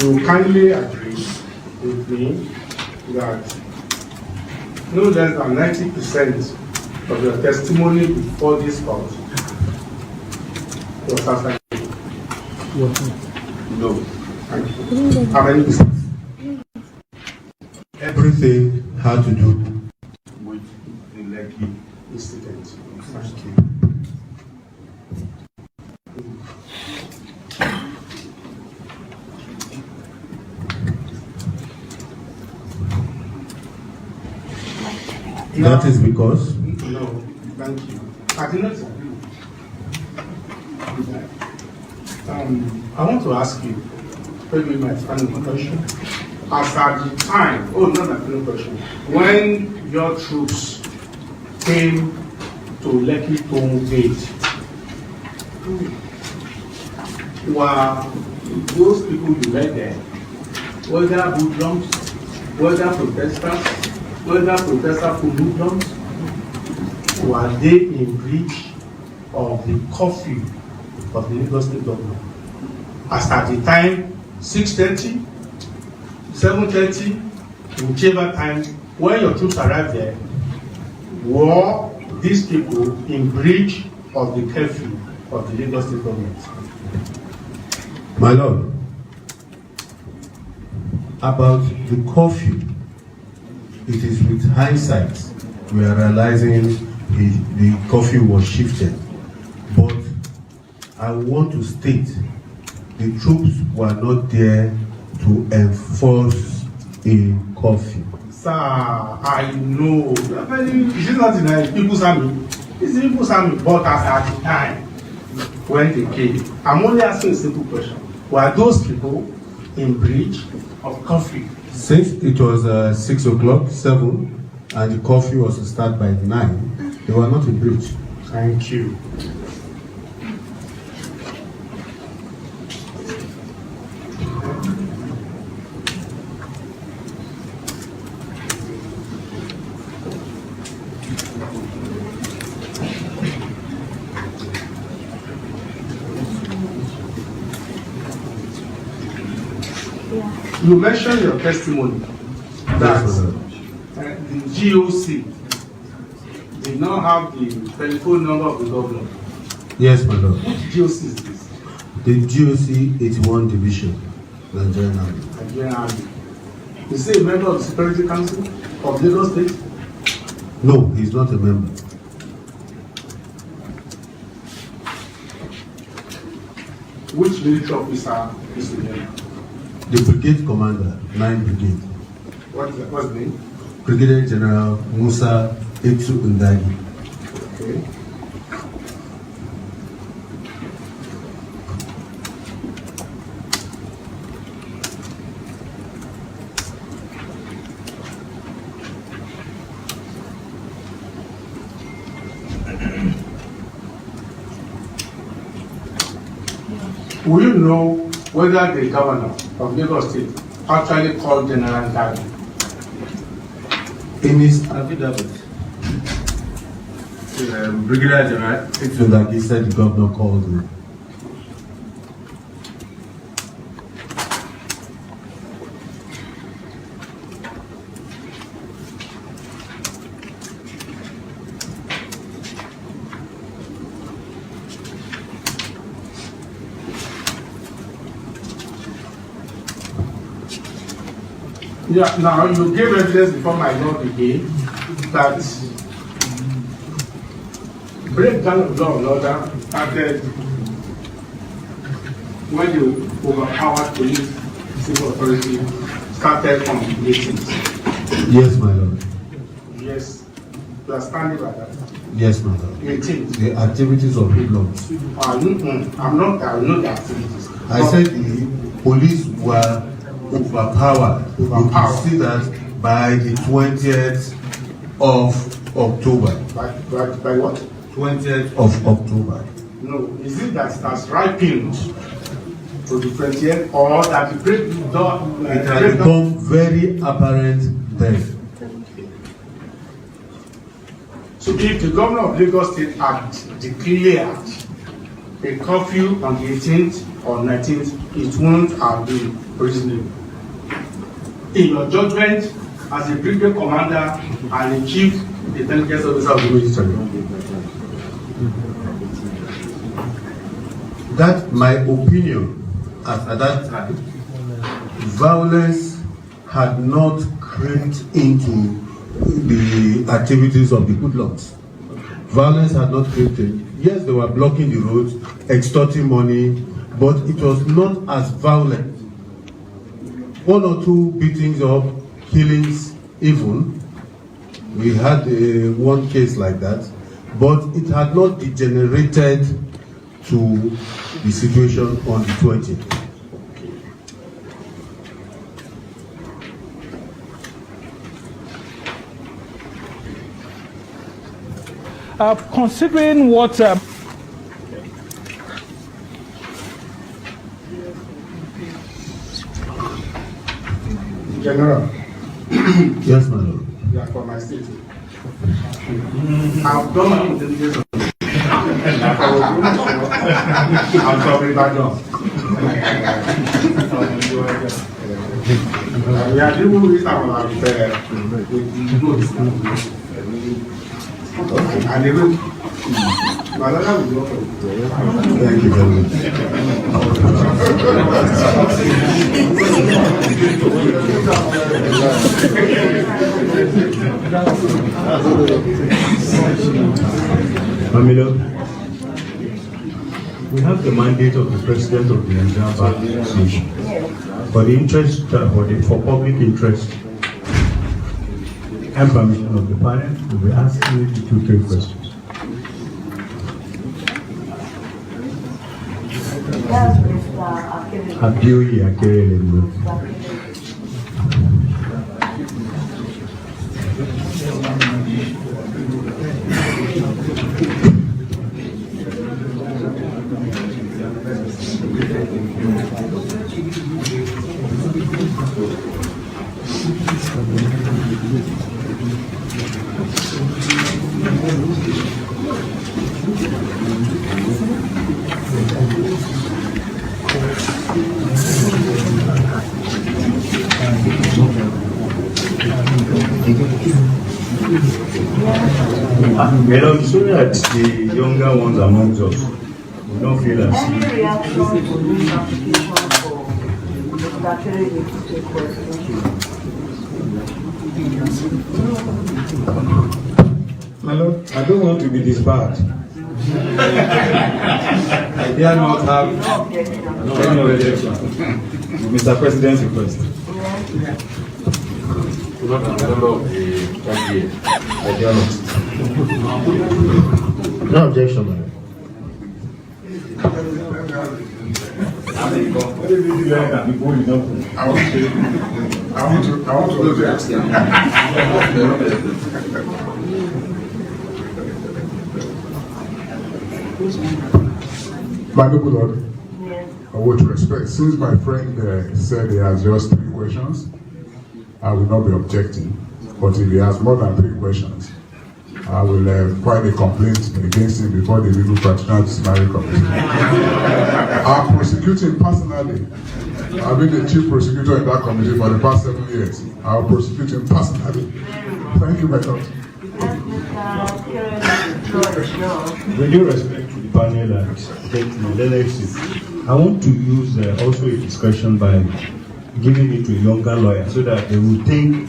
[SPEAKER 1] You kindly agree with me that no less than 90% of your testimony before this court was fabricated.
[SPEAKER 2] No.
[SPEAKER 1] Thank you. How many percent?
[SPEAKER 2] Everything had to do with the Lekki
[SPEAKER 1] Incident.
[SPEAKER 2] Thank you. That is because
[SPEAKER 1] No, thank you. I did not agree with that. I want to ask you, maybe my final question. As at the time, oh, not my final question, when your troops came to LekkiTollGate, were those people you met there, whether hoodlums, whether protesters, whether protesters from hoodlums, were they in breach of the curfew of the Lagos State government? As at the time, 6:30, 7:30, whichever time, when your troops arrived there, were these people in breach of the curfew of the Lagos State government?
[SPEAKER 2] My lord, about the curfew, it is with hindsight we are realizing the curfew was shifted. But I want to state the troops were not there to enforce a curfew.
[SPEAKER 1] Sir, I know. This is not in the People's Army. It's the People's Army. But as at the time when they came, I'm only asking a simple question. Were those people in breach of curfew?
[SPEAKER 2] Since it was 6 o'clock, 7, and the curfew was to start by 9, they were not in breach.
[SPEAKER 1] Thank you. You mentioned your testimony that the GOC did not have the telephone number of the governor.
[SPEAKER 2] Yes, my lord.
[SPEAKER 1] Which GOC is this?
[SPEAKER 2] The GOC 81 Division, Nigerian Army.
[SPEAKER 1] Nigerian Army. Is he a member of the Security Council of Lagos State?
[SPEAKER 2] No, he's not a member.
[SPEAKER 1] Which military officer is the member?
[SPEAKER 2] The brigade commander, 9 Brigade.
[SPEAKER 1] What's the name?
[SPEAKER 2] Brigadier General Musa Etsu Ndagi.
[SPEAKER 1] Okay. will you know whether the governor of Lagos State actually called General Gathering?
[SPEAKER 2] In his affidavit, Brigadier General Lekki said the governor called him.
[SPEAKER 1] Yeah, now you gave evidence before my Lord again that breakdown of law and order started when the overpowered police civil authority started on the 18th.
[SPEAKER 2] Yes, my lord.
[SPEAKER 1] Yes, you are standing by that.
[SPEAKER 2] Yes, my lord.
[SPEAKER 1] 18th.
[SPEAKER 2] The activities of hoodlums.
[SPEAKER 1] I know the activities.
[SPEAKER 2] I said the police were overpowered. You can see that by the 20th of October.
[SPEAKER 1] By what?
[SPEAKER 2] 20th of October.
[SPEAKER 1] No, is it that that's ripened to the 20th or that the breakdown?
[SPEAKER 2] It has become very apparent then.
[SPEAKER 1] So if the governor of Lagos State had declared a curfew on the 18th or 19th, it won't have been reasonable. In your judgment, as a brigade commander and a chief intelligence officer of the military.
[SPEAKER 2] That's my opinion. At that time, violence had not crept into the activities of the hoodlums. Violence had not crept in. Yes, they were blocking the roads, extorting money, but it was not as violent. One or two beatings up, killings even. We had one case like that, but it had not degenerated to the situation on the 20th.
[SPEAKER 8] Considering what
[SPEAKER 1] General.
[SPEAKER 2] Yes, my lord.
[SPEAKER 1] You are from my state. I've done my intelligence on this. I'm from Ibadan. We are doing with our and they will. Malala will go for it.
[SPEAKER 2] Thank you very much.
[SPEAKER 9] Mamilo, we have the mandate of the President of the Nigerian Bar Association for the interest, for public interest and permission of the panel. We will ask you to take questions.
[SPEAKER 6] Yes, Mr. Akere.
[SPEAKER 9] Abioye Akerele. Well, it's only that the younger ones amongst us we don't feel as
[SPEAKER 6] Any reaction to this application for Mr. Akere to take questions?
[SPEAKER 9] my lord, I don't want to be disbarred. I dare not have any objection. Mr. President's request.
[SPEAKER 3] Not a member of the LekkiTollGate.
[SPEAKER 9] I dare not.
[SPEAKER 5] No objection, man.
[SPEAKER 1] I want to go to ask you.
[SPEAKER 4] My noble Lord,
[SPEAKER 6] Yes.
[SPEAKER 4] With respect, since my friend said he has just 3 questions, I will not be objecting. But if he has more than 3 questions, I will file a complaint against him before the Legal Practitioner Disciplinary Committee. I'm prosecuting personally. I've been the chief prosecutor in that committee for the past 7 years. I'll prosecute him personally. Thank you very much.
[SPEAKER 9] With due respect to the panel and the LFC, I want to use also a discussion by giving it to a younger lawyer so that they will think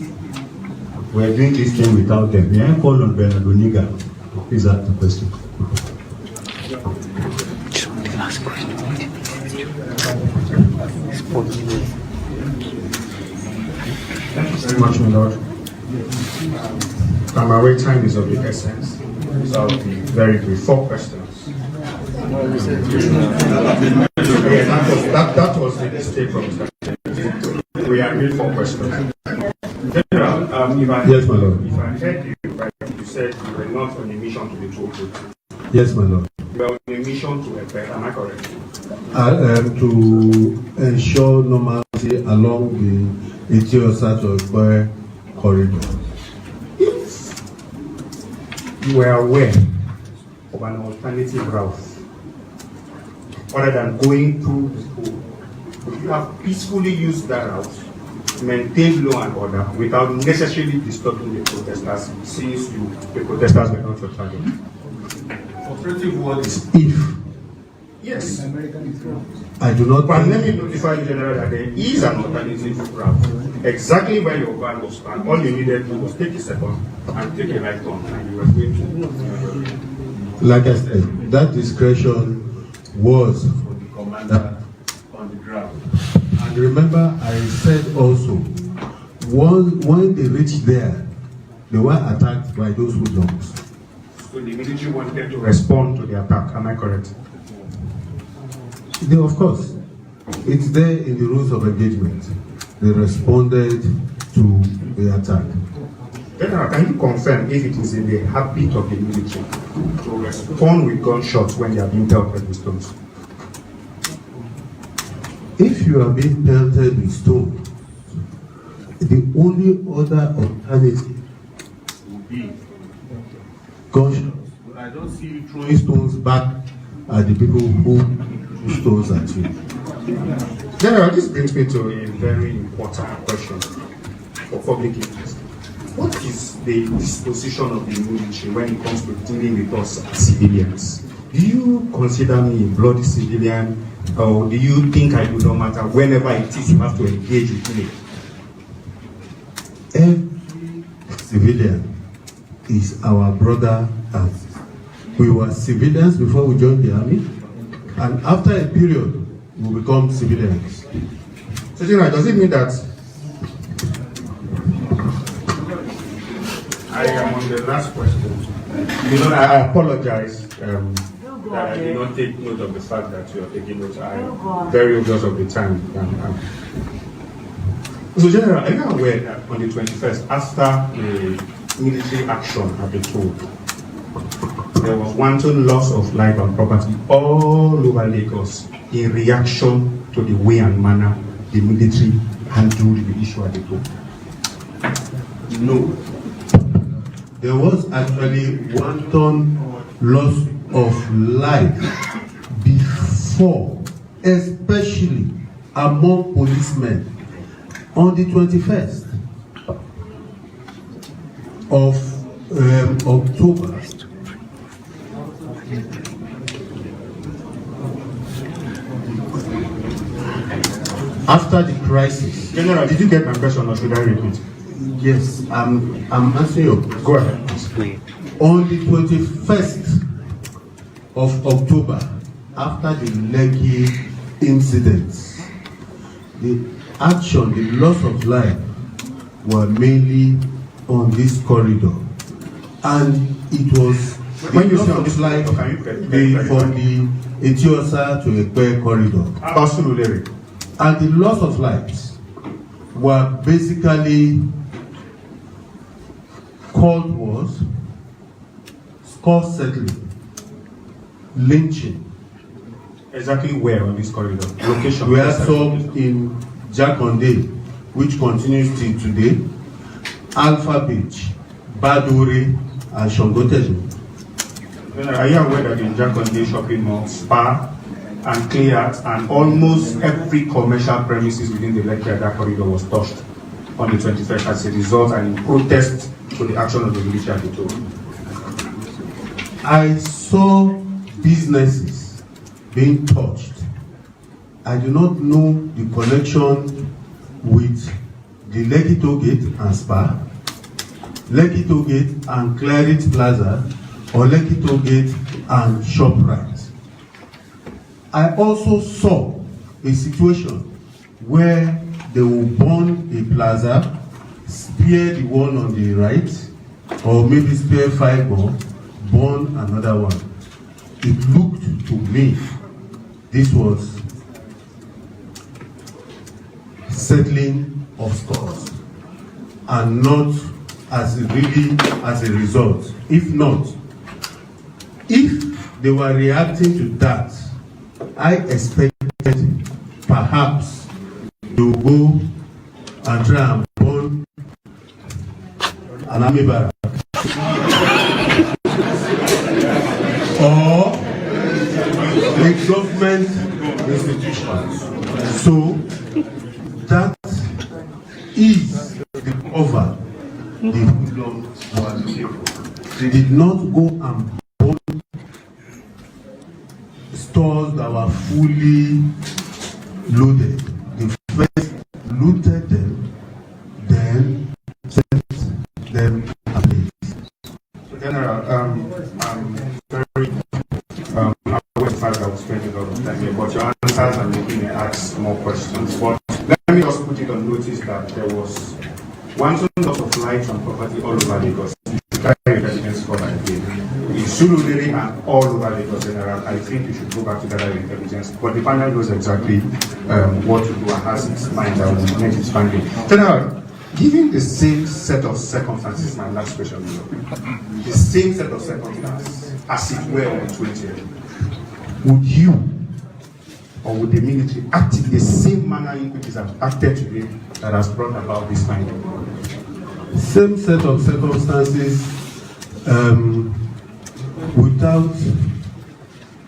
[SPEAKER 9] we're doing this thing without them. May I call on Bernardo Niga? Please ask the question.
[SPEAKER 1] Thank you very much, my lord. My wait time is of the essence, so I'll be very brief. 4 questions. That was the mistake from the we agreed 4 questions.
[SPEAKER 9] Yes, my lord.
[SPEAKER 1] If I heard you right, you said you were not on a mission to the Togo.
[SPEAKER 9] Yes, my lord.
[SPEAKER 1] You were on a mission to Ekpe, am I correct?
[SPEAKER 9] To ensure normalcy along the Etiosa to Ekpe corridor.
[SPEAKER 1] If you were aware of an alternative route, other than going through the school, would you have peacefully used that route, maintain law and order without necessarily disturbing the protesters, since the protesters were not your target? Operative word is if. Yes.
[SPEAKER 9] I do not.
[SPEAKER 1] But let me notify the general that there is an alternative route. Exactly where your van was parked, all you needed to do was take a second and take a right turn, and you were going to.
[SPEAKER 9] Like I said, that discretion was for the commander on the ground. And remember, I said also, when they reached there, they were attacked by those hoodlums.
[SPEAKER 1] So the military wanted to respond to the attack, am I correct?
[SPEAKER 9] They, of course, it's there in the rules of engagement. They responded to the attack.
[SPEAKER 1] General, can you confirm if it is in the habit of the military to respond with gunshots when they are being pelted with stones?
[SPEAKER 9] If you are being pelted with stones, the only other alternative would be gunshots. But I don't see you throwing stones back at the people who threw stones at you.
[SPEAKER 1] General, this brings me to a very important question for public interest. What is the disposition of the military when it comes to dealing with us civilians? Do you consider me a bloody civilian, or do you think I do not matter whenever it is you have to engage with me?
[SPEAKER 9] Every civilian is our brother and sister. We were civilians before we joined the army, and after a period, we become civilians.
[SPEAKER 1] So, General, does it mean that I am on the last question? You know, I apologize that I did not take note of the fact that you are taking notes. I am very obvious of the time. So, General, are you aware that on the 21st, after the military action at the toll, there was wanton loss of life and property all over Lagos in reaction to the way and manner the military handled the issue at the toll?
[SPEAKER 9] No. There was actually wanton loss of life before, especially among policemen, on the 21st of October. After the crisis.
[SPEAKER 1] General, did you get my question or should I repeat?
[SPEAKER 9] Yes, I'm answering you.
[SPEAKER 1] Go ahead.
[SPEAKER 9] On the 21st of October, after the Lekki incidents, the action, the loss of life were mainly on this corridor. And it was
[SPEAKER 1] when you say on this line,
[SPEAKER 9] from the Etiosa to Ekpe corridor.
[SPEAKER 1] Absolutely.
[SPEAKER 9] And the loss of lives were basically called was skull settling, lynching, Exactly where on this corridor? Location?
[SPEAKER 2] We have some in Jakonde, which continues till today, Alpha Beach, Badore, and Shongotejo.
[SPEAKER 9] Are you aware that in Jakonde shopping mall, Spa, and Clear, and almost every commercial premises within the Lekki corridor was touched on the 21st as a result and in protest to the action of the military at the time?
[SPEAKER 2] I saw businesses being touched. I do not know the connection with the LekkiTollGate and Spa, LekkiTollGate and Claret Plaza, or LekkiTollGate and ShopRite. I also saw a situation where they will burn a plaza, spare the one on the right, or maybe spare 5 more, burn another one. It looked to me this was settling of scores and not as really as a result. If not, if they were reacting to that, I expected perhaps they will go and try and burn an army barrack or a government institution. So that is the cover the hoodlums was able. They did not go and burn stores that were fully loaded. They first looted them, then set them ablaze.
[SPEAKER 9] General, I'm very aware of the fact that we spent a lot of time here, but your answers are making me ask more questions. But let me just put it on notice that there was wanton loss of life and property all over Lagos. Intelligence for that day. In Surulere and all over Lagos General, I think you should go back to that intelligence. But the panel knows exactly what to do and has its mind that will make its finding. General, given the same set of circumstances, my last question, the same set of circumstances as it were on the 20th, would you or would the military act in the same manner in which it has acted today that has brought about this finding?
[SPEAKER 2] Same set of circumstances without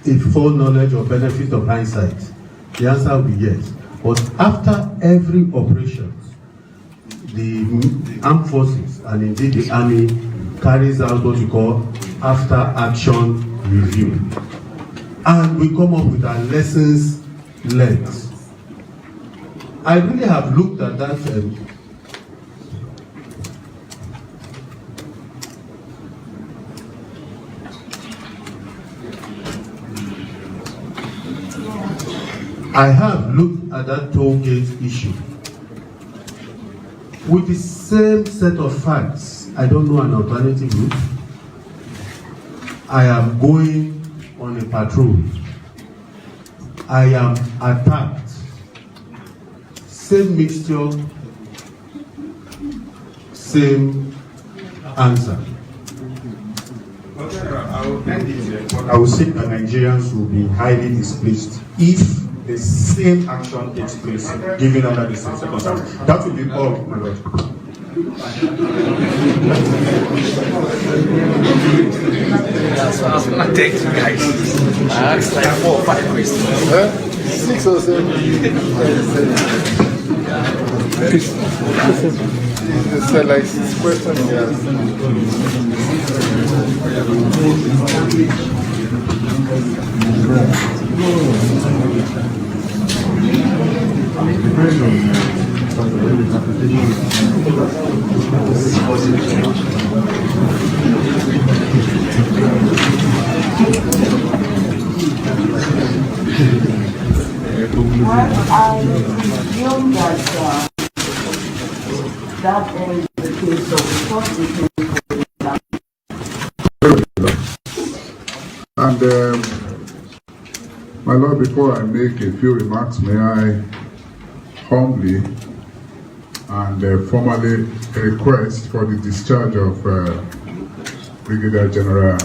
[SPEAKER 2] a full knowledge or benefit of hindsight. The answer will be yes. But after every operation, the armed forces and indeed the army carries out what we call after action review. And we come up with our lessons learned. I really have looked at that I have looked at that toll gate issue with the same set of facts. I don't know an alternative route. I am going on a patrol. I am attacked. Same mixture, same answer.
[SPEAKER 9] I will end it here, but I will say that Nigerians will be highly displeased if the same action takes place, given under the same circumstances. That will be all, my lord.
[SPEAKER 10] That's what I was going to take you guys. I asked like 4 or 5 questions.
[SPEAKER 11] 6 or 7. It's like 6 questions, yes.
[SPEAKER 6] Well, I assume that that ends the case of the first witness.
[SPEAKER 4] And my lord, before I make a few remarks, may I humbly and formally request for the discharge of Brigadier General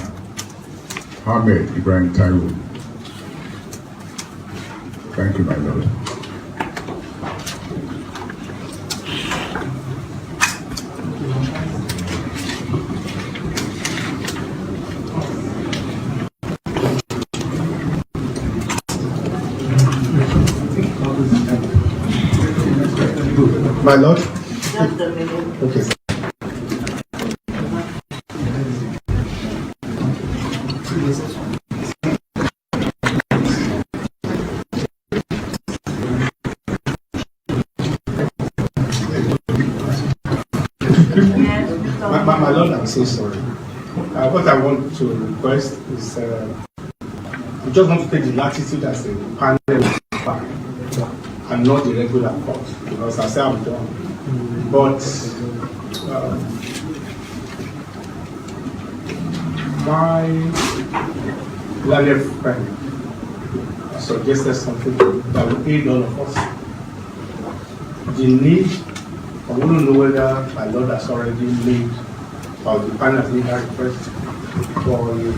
[SPEAKER 4] Ahmed Ibrahim Taiwo. Thank you, my Lord.
[SPEAKER 1] My Lord?
[SPEAKER 6] Just a minute.
[SPEAKER 1] Okay, sir. My Lord, I'm so sorry. What I want to request is, I just want to take the latitude as a panel and not the regular court, because I say I'm done. But my learned friend suggested something that will aid all of us. The need, I wouldn't know whether my Lord has already made, or the panel has made that request for a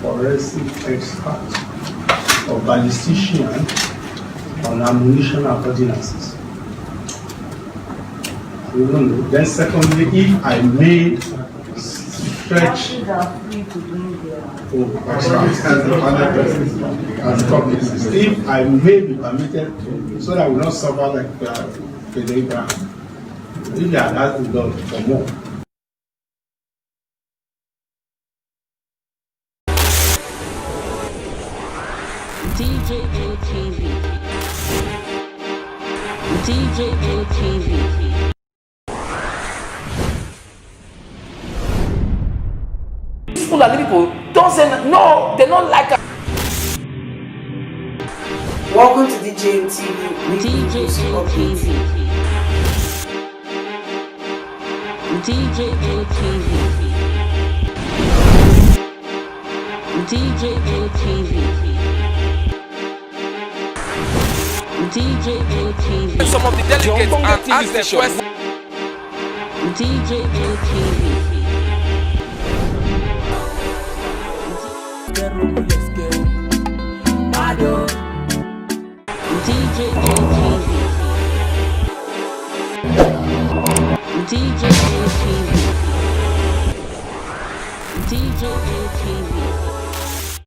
[SPEAKER 1] forensic expert or ballistician on ammunition and ordinances. We don't know. Then secondly, if I may stretch, if I may be permitted to, so that I will not suffer like Abraham. If I ask the Lord for more.
[SPEAKER 12] DJ LTV. DJ LTV.
[SPEAKER 10] Fulani people don't say no, they don't like us. Welcome to DJ TV.
[SPEAKER 12] DJ LTV. DJ LTV. DJ LTV. DJ LTV.
[SPEAKER 10] Some of the delegates and ask the question.
[SPEAKER 12] DJ LTV. DJ LTV. DJ LTV. DJ